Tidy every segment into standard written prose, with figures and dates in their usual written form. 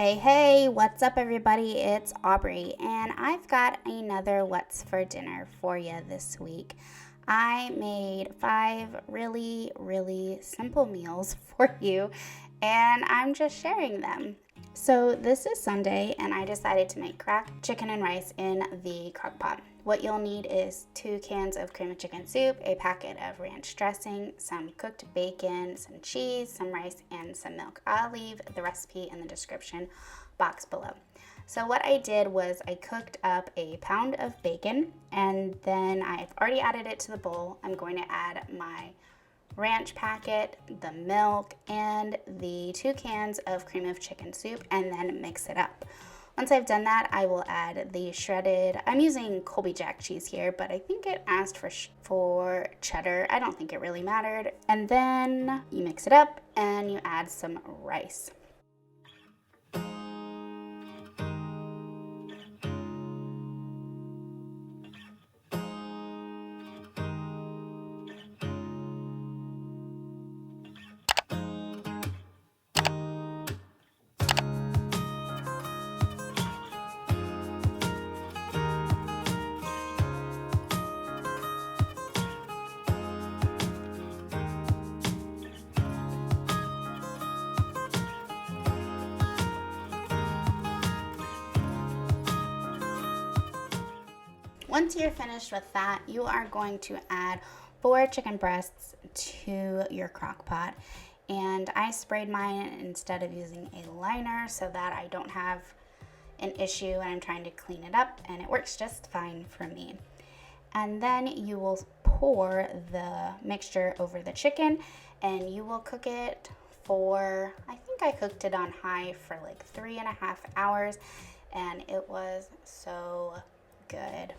Hey, what's up, everybody? It's Aubrey, and I've got another What's for Dinner for you this week. I made 5 really simple meals for you, and I'm just sharing them. So this is Sunday, and I decided to make Kraft chicken and rice in the crock pot. What you'll need is 2 cans of cream of chicken soup, a packet of ranch dressing, some cooked bacon, some cheese, some rice, and some milk. I'll leave the recipe in the description box below. So what I did was I cooked up a pound of bacon, and then I've already added it to the bowl. I'm going to add my ranch packet, the milk, and the 2 cans of cream of chicken soup, and then mix it up. Once I've done that, I will add the shredded, I'm using Colby Jack cheese here, but I think it asked for cheddar. I don't think it really mattered. And then you mix it up and you add some rice. Once you're finished with that, you are going to add 4 chicken breasts to your crock pot. And I sprayed mine instead of using a liner so that I don't have an issue when I'm trying to clean it up, and it works just fine for me. And then you will pour the mixture over the chicken, and you will cook it for, I think I cooked it on high for like 3.5 hours, and it was so good.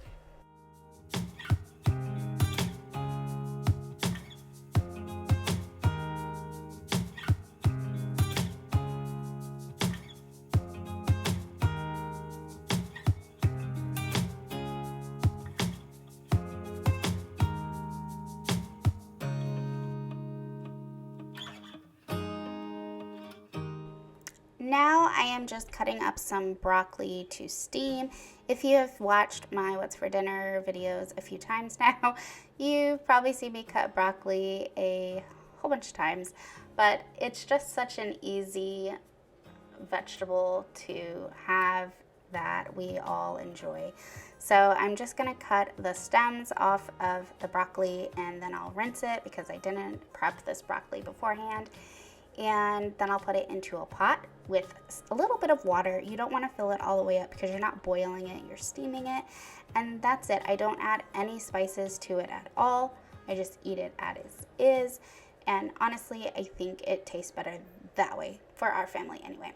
Now I am just cutting up some broccoli to steam. If you have watched my What's for Dinner videos a few times now, you've probably seen me cut broccoli a whole bunch of times, but it's just such an easy vegetable to have that we all enjoy. So I'm just gonna cut the stems off of the broccoli, and then I'll rinse it because I didn't prep this broccoli beforehand. And then I'll put it into a pot with a little bit of water. You don't want to fill it all the way up because you're not boiling it, you're steaming it. And that's it. I don't add any spices to it at all. I just eat it as is. And honestly, I think it tastes better that way for our family anyway.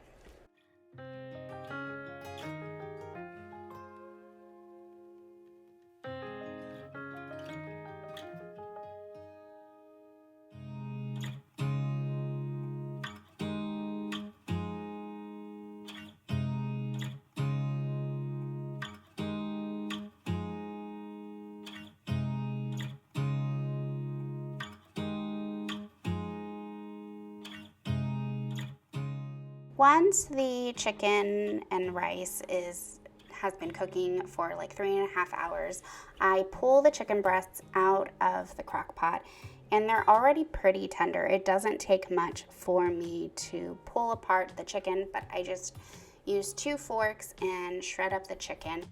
Once the chicken and rice has been cooking for like 3.5 hours, I pull the chicken breasts out of the crock pot, and they're already pretty tender. It doesn't take much for me to pull apart the chicken, but I just use 2 forks and shred up the chicken.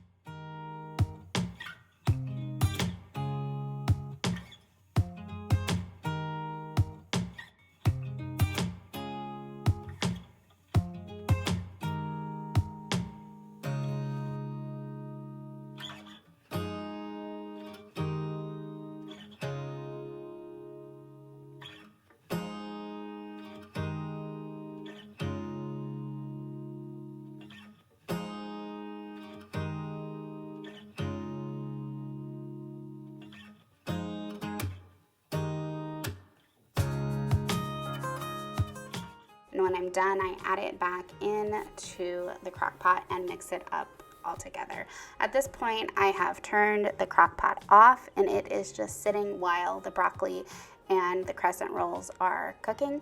And when I'm done, I add it back into the crock pot and mix it up all together. At this point, I have turned the crock pot off, and it is just sitting while the broccoli and the crescent rolls are cooking.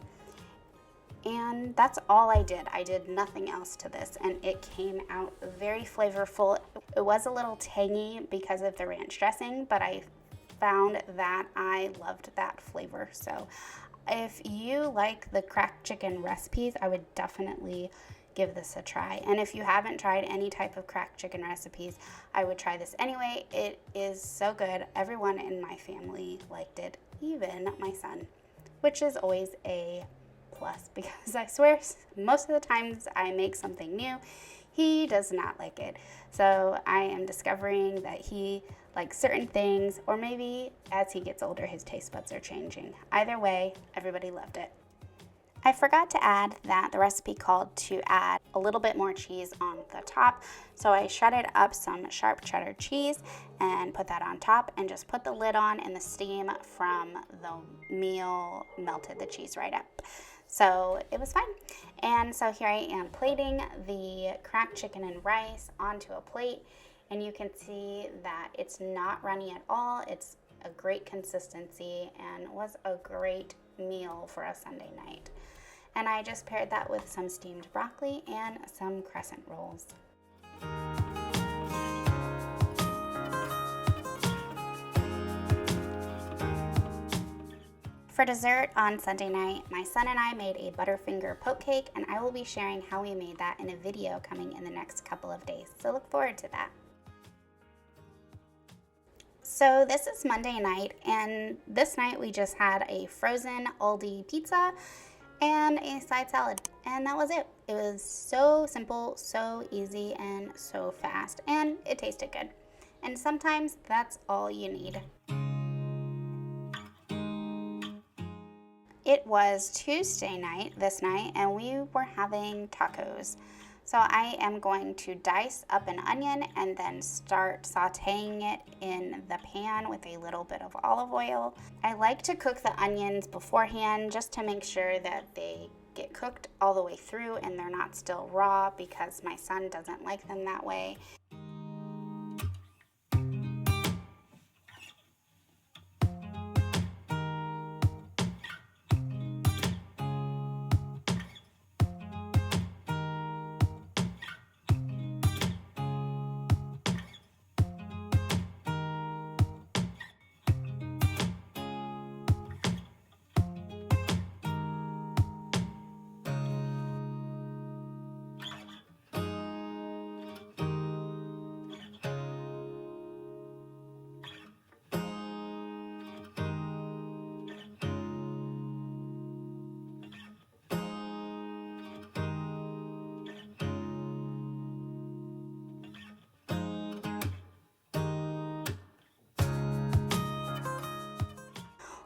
And that's all I did. I did nothing else to this, and it came out very flavorful. It was a little tangy because of the ranch dressing, but I found that I loved that flavor. So if you like the cracked chicken recipes, I would definitely give this a try. And if you haven't tried any type of cracked chicken recipes, I would try this anyway. It is so good. Everyone in my family liked it, even my son, which is always a plus because I swear most of the times I make something new, he does not like it. So I am discovering that he likes certain things, or maybe as he gets older, his taste buds are changing. Either way, everybody loved it. I forgot to add that the recipe called to add a little bit more cheese on the top. So I shredded up some sharp cheddar cheese and put that on top and just put the lid on, and the steam from the meal melted the cheese right up. So it was fine. And so here I am plating the cracked chicken and rice onto a plate, and you can see that it's not runny at all. It's a great consistency and was a great meal for a Sunday night. And I just paired that with some steamed broccoli and some crescent rolls. For dessert on Sunday night, my son and I made a Butterfinger poke cake, and I will be sharing how we made that in a video coming in the next couple of days. So look forward to that. So this is Monday night, and this night we just had a frozen Aldi pizza and a side salad, and that was it. It was so simple, so easy, and so fast, and it tasted good. And sometimes that's all you need. It was Tuesday night, this night, and we were having tacos. So I am going to dice up an onion and then start sauteing it in the pan with a little bit of olive oil. I like to cook the onions beforehand just to make sure that they get cooked all the way through and they're not still raw, because my son doesn't like them that way.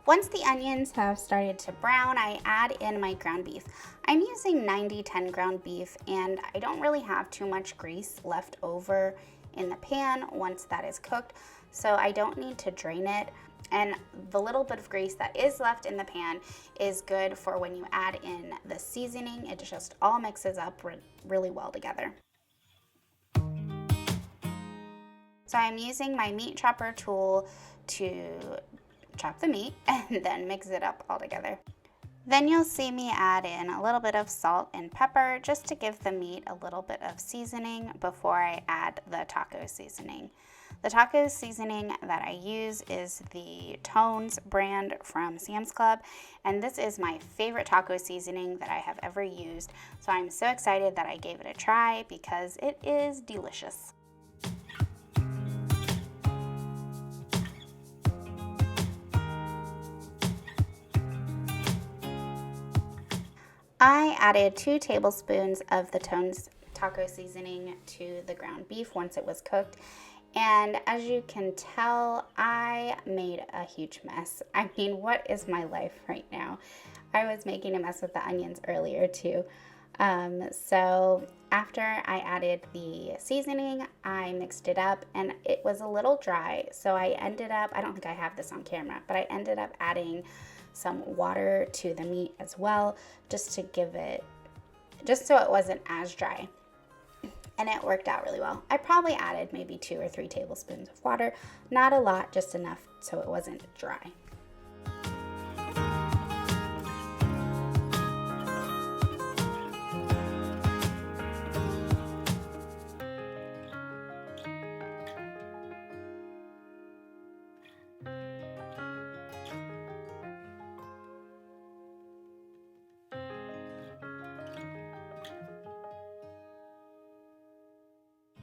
Once the onions have started to brown, I add in my ground beef. I'm using 90-10 ground beef, and I don't really have too much grease left over in the pan once that is cooked, so I don't need to drain it. And the little bit of grease that is left in the pan is good for when you add in the seasoning. It just all mixes up really well together. So I'm using my meat chopper tool to chop the meat and then mix it up all together. Then you'll see me add in a little bit of salt and pepper just to give the meat a little bit of seasoning before I add the taco seasoning. The taco seasoning that I use is the Tones brand from Sam's Club, and this is my favorite taco seasoning that I have ever used. So I'm so excited that I gave it a try because it is delicious. I added 2 tablespoons of the Tones taco seasoning to the ground beef once it was cooked. And as you can tell, I made a huge mess. I mean, what is my life right now? I was making a mess with the onions earlier too. So after I added the seasoning, I mixed it up and it was a little dry. So I ended up, I don't think I have this on camera, but I ended up adding some water to the meat as well, just so it wasn't as dry. And it worked out really well. I probably added maybe 2 or 3 tablespoons of water, not a lot, just enough so it wasn't dry.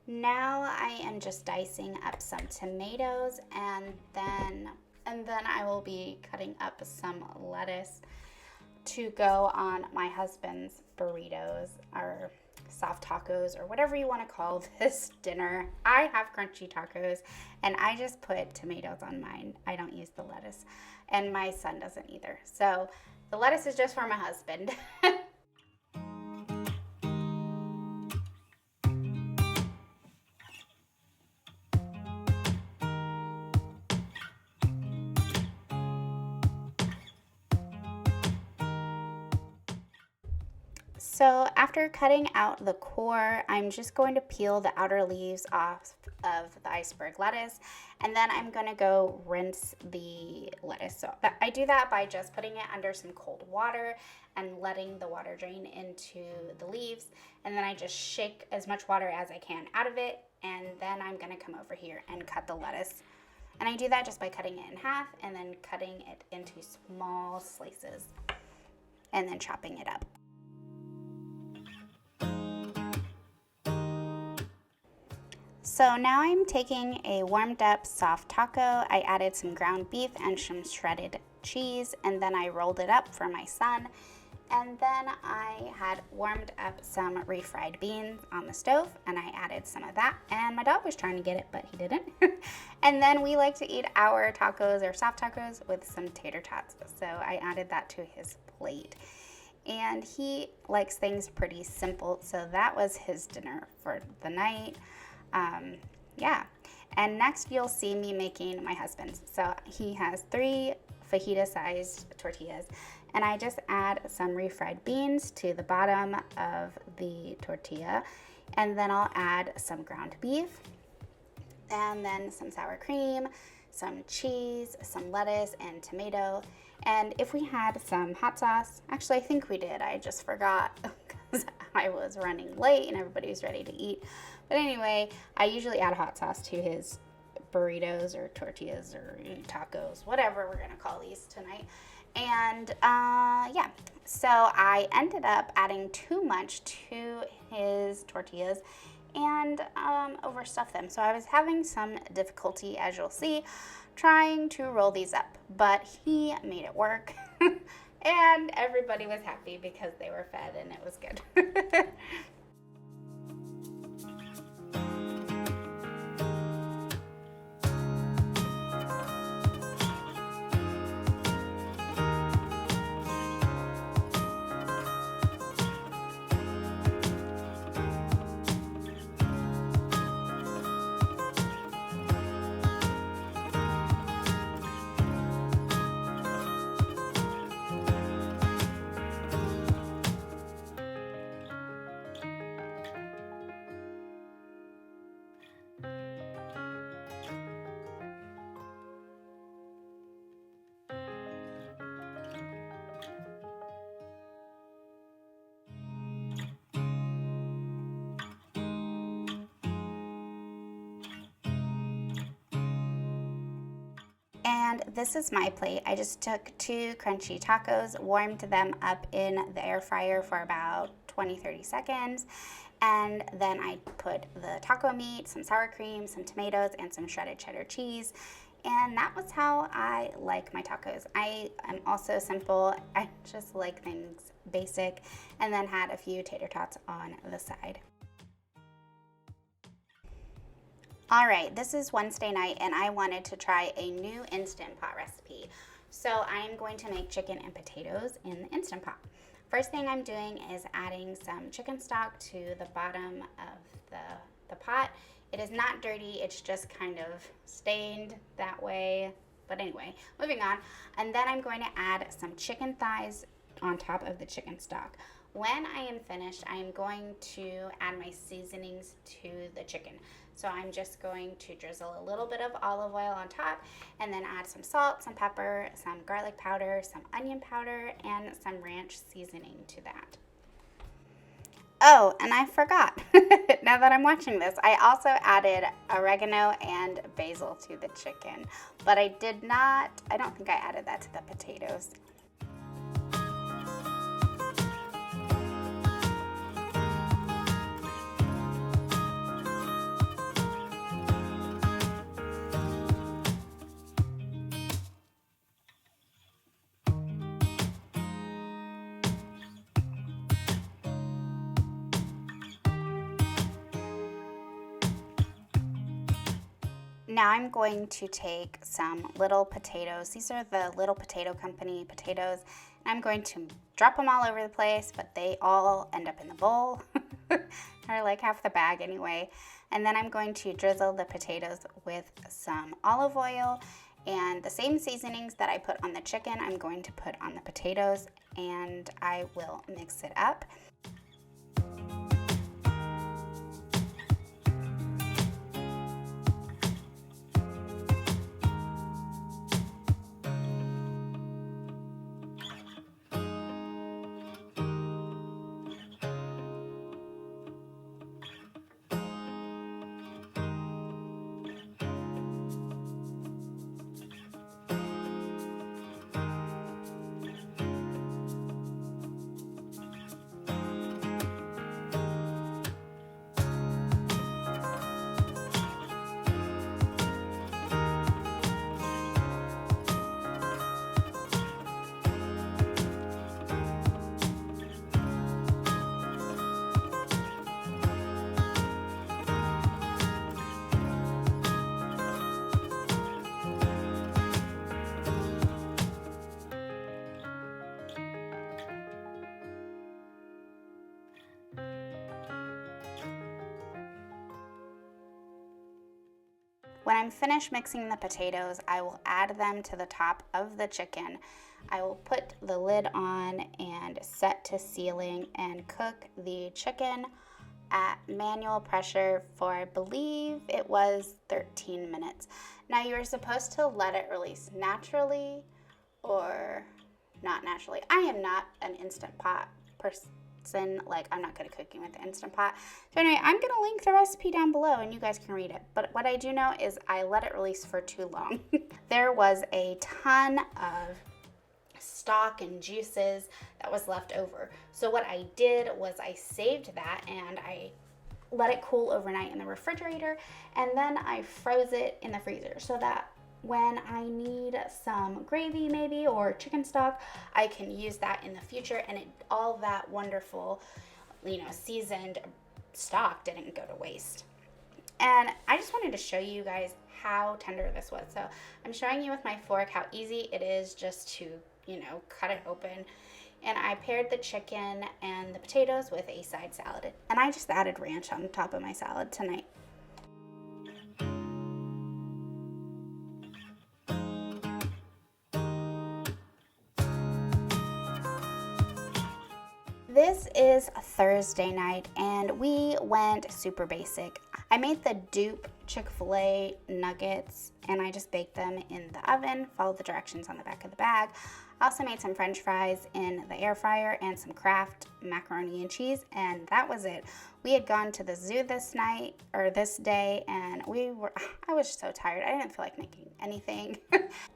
Now I am just dicing up some tomatoes, and then I will be cutting up some lettuce to go on my husband's burritos or soft tacos or whatever you want to call this dinner. I have crunchy tacos and I just put tomatoes on mine. I don't use the lettuce, and my son doesn't either. So the lettuce is just for my husband. So after cutting out the core, I'm just going to peel the outer leaves off of the iceberg lettuce, and then I'm going to go rinse the lettuce. So I do that by just putting it under some cold water and letting the water drain into the leaves, and then I just shake as much water as I can out of it, and then I'm going to come over here and cut the lettuce. And I do that just by cutting it in half and then cutting it into small slices and then chopping it up. So now I'm taking a warmed up soft taco. I added some ground beef and some shredded cheese, and then I rolled it up for my son. And then I had warmed up some refried beans on the stove, and I added some of that. And my dog was trying to get it, but he didn't. And then we like to eat our tacos or soft tacos with some tater tots. So I added that to his plate. And he likes things pretty simple, so that was his dinner for the night. Yeah. And next you'll see me making my husband's. So he has 3 fajita-sized tortillas, and I just add some refried beans to the bottom of the tortilla, and then I'll add some ground beef, and then some sour cream, some cheese, some lettuce, and tomato. And if we had some hot sauce, actually I think we did, I just forgot because I was running late and everybody was ready to eat. But anyway, I usually add hot sauce to his burritos or tortillas or tacos, whatever we're gonna call these tonight. And yeah, so I ended up adding too much to his tortillas and overstuffed them. So I was having some difficulty, as you'll see, trying to roll these up, but he made it work. And everybody was happy because they were fed and it was good. And this is my plate. I just took 2 crunchy tacos, warmed them up in the air fryer for about 20-30 seconds, and then I put the taco meat, some sour cream, some tomatoes, and some shredded cheddar cheese. And that was how I like my tacos. I am also simple. I just like things basic, and then had a few tater tots on the side. All right, this is Wednesday night and I wanted to try a new Instant Pot recipe. So I'm going to make chicken and potatoes in the Instant Pot. First thing I'm doing is adding some chicken stock to the bottom of the pot. It is not dirty, it's just kind of stained that way. But anyway, moving on. And then I'm going to add some chicken thighs on top of the chicken stock. When I am finished, I am going to add my seasonings to the chicken. So I'm just going to drizzle a little bit of olive oil on top and then add some salt, some pepper, some garlic powder, some onion powder, and some ranch seasoning to that. Oh, and I forgot, now that I'm watching this, I also added oregano and basil to the chicken, but I don't think I added that to the potatoes. Now I'm going to take some little potatoes. These are the Little Potato Company potatoes. I'm going to drop them all over the place, but they all end up in the bowl, or like half the bag anyway. And then I'm going to drizzle the potatoes with some olive oil, and the same seasonings that I put on the chicken, I'm going to put on the potatoes, and I will mix it up. When I'm finished mixing the potatoes, I will add them to the top of the chicken. I will put the lid on and set to sealing and cook the chicken at manual pressure for, I believe it was 13 minutes. Now you are supposed to let it release naturally or not naturally. I am not an Instant Pot person. Like, I'm not good at cooking with the Instant Pot. So anyway, I'm going to link the recipe down below and you guys can read it. But what I do know is I let it release for too long. There was a ton of stock and juices that was left over. So what I did was I saved that and I let it cool overnight in the refrigerator, and then I froze it in the freezer so that when I need some gravy maybe or chicken stock, I can use that in the future, and all that wonderful, seasoned stock didn't go to waste. And I just wanted to show you guys how tender this was. So I'm showing you with my fork how easy it is just to, cut it open. And I paired the chicken and the potatoes with a side salad. And I just added ranch on top of my salad tonight. This is Thursday night and we went super basic. I made the dupe Chick-fil-A nuggets and I just baked them in the oven, followed the directions on the back of the bag. I also made some French fries in the air fryer and some Kraft macaroni and cheese, and that was it. We had gone to the zoo this day, and I was so tired. I didn't feel like making anything.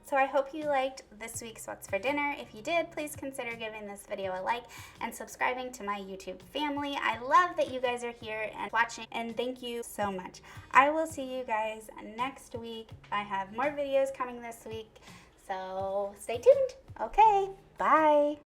So I hope you liked this week's What's for Dinner. If you did, please consider giving this video a like and subscribing to my YouTube family. I love that you guys are here and watching, and thank you so much. I will see you guys next week. I have more videos coming this week, so stay tuned. Okay, bye.